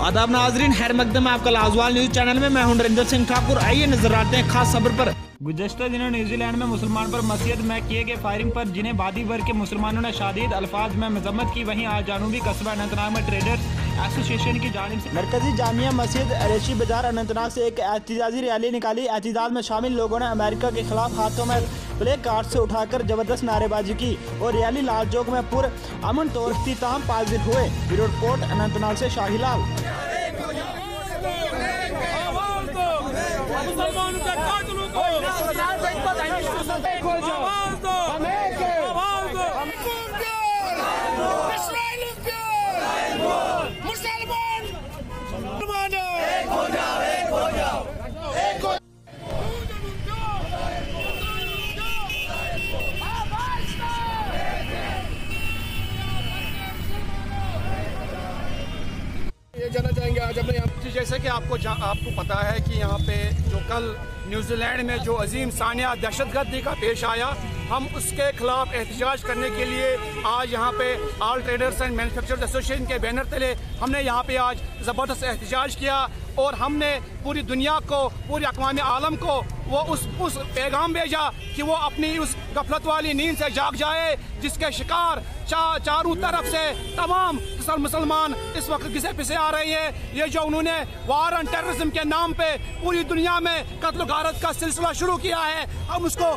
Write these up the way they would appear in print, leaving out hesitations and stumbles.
आदाब नाजरीन, खैर मकदम है आपका लाजवाल न्यूज चैनल में। मैं हूं नरेंद्र सिंह ठाकुर। आइए नजर आते हैं खास खबर पर। गुज़श्ता दिनों न्यूजीलैंड में मुसलमान पर मस्जिद में किए गए फायरिंग पर जिन्हें वादी वर्ग के मुसलमानों ने शदीद अल्फाज में मजम्मत की, वहीं आज जानूबी कस्बा अनंतनाग में ट्रेडर्स एसोसिएशन की जानिब से मरकजी जामिया मस्जिद रेशी बाजार अनंतनाग से एक एहतजाजी रैली निकाली। एहतजाज में शामिल लोगों ने अमेरिका के खिलाफ हाथों में प्ले कार्ड से उठाकर जबरदस्त नारेबाजी की और रैली लाल चौक में पुर अमन तौर इख्तिताम पजीर हुए। ब्यूरो रिपोर्ट अनंतनाग से शाहीलाल। ये जानना चाहेंगे आज अपने यहाँ, जैसे कि आपको पता है कि यहाँ पे जो कल न्यूजीलैंड में जो अजीम सानिया दहशतगर्दी का पेश आया, हम उसके खिलाफ एहतजाज करने के लिए आज यहाँ पे all traders and manufacturers association के बैनर तले हमने यहाँ पे आज ज़बरदस्त एहतजाज किया और हमने पूरी दुनिया को, पूरी अक़वाम आलम को वो उस पैगाम भेजा कि वो अपनी उस गफलत वाली नींद से जाग जाए जिसके शिकार चारों तरफ से तमाम मुसलमान इस वक्त घिसे पिसे आ रहे हैं। ये जो उन्होंने वार एंड टेररिज्म के नाम पे पूरी दुनिया में कत्ल गारत का सिलसिला शुरू किया है, हम उसको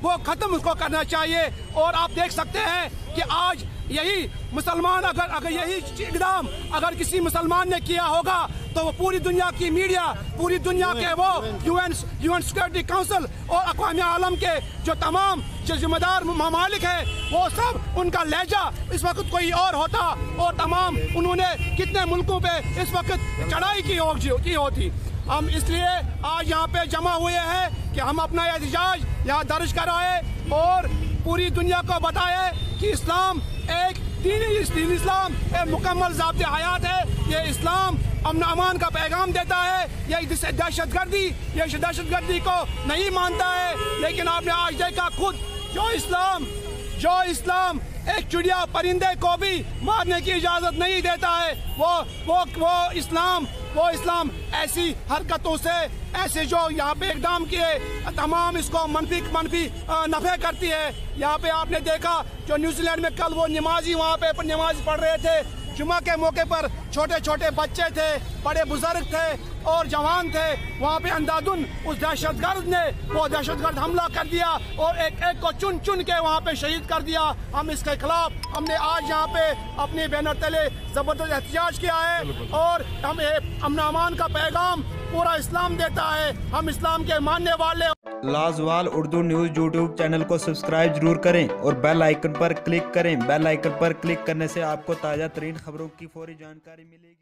वो ख़त्म उसको करना चाहिए। और आप देख सकते हैं कि आज यही मुसलमान अगर यही इक़दाम अगर किसी मुसलमान ने किया होगा तो वो पूरी दुनिया की मीडिया, पूरी दुनिया के वो यूएन सिक्योरिटी काउंसिल और अक़वाम आलम के जो तमाम जिम्मेदार ममालिक है वो सब उनका लहजा इस वक्त कोई और होता और तमाम उन्होंने कितने मुल्कों पे इस वक्त चढ़ाई की होती। हम इसलिए आज यहाँ पे जमा हुए हैं कि हम अपना एहतजाज यहाँ दर्ज कराए और पूरी दुनिया को बताए कि इस्लाम एक दीन इस्लाम एक मुकम्मल ज़ाब्ते हयात है। ये इस्लाम अमन अमान का पैगाम देता है। ये दहशतगर्दी को नहीं मानता है। लेकिन आपने आज देखा खुद जो इस्लाम एक चिड़िया परिंदे को भी मारने की इजाज़त नहीं देता है, वो इस्लाम ऐसी हरकतों से, ऐसे जो यहाँ पे इक़दाम किए तमाम इसको मनफी नफ़े करती है। यहाँ पे आपने देखा जो न्यूजीलैंड में कल वो नमाजी वहाँ पे नमाज पढ़ रहे थे, जुमा के मौके पर छोटे छोटे बच्चे थे, बड़े बुजुर्ग थे और जवान थे। वहाँ पे अंधाधुन उस दहशतगर्द हमला कर दिया और एक को चुन चुन के वहाँ पे शहीद कर दिया। हम इसके खिलाफ हमने आज यहाँ पे अपने बैनर तले जबरदस्त एहतजाज किया है और हम अमन अमान का पैगाम पूरा इस्लाम देता है। हम इस्लाम के मानने वाले। लाजवाल उर्दू न्यूज़ यूट्यूब चैनल को सब्सक्राइब जरूर करें और बेल आइकन पर क्लिक करें। बेल आइकन पर क्लिक करने से आपको ताज़ा तरीन खबरों की फौरी जानकारी मिलेगी।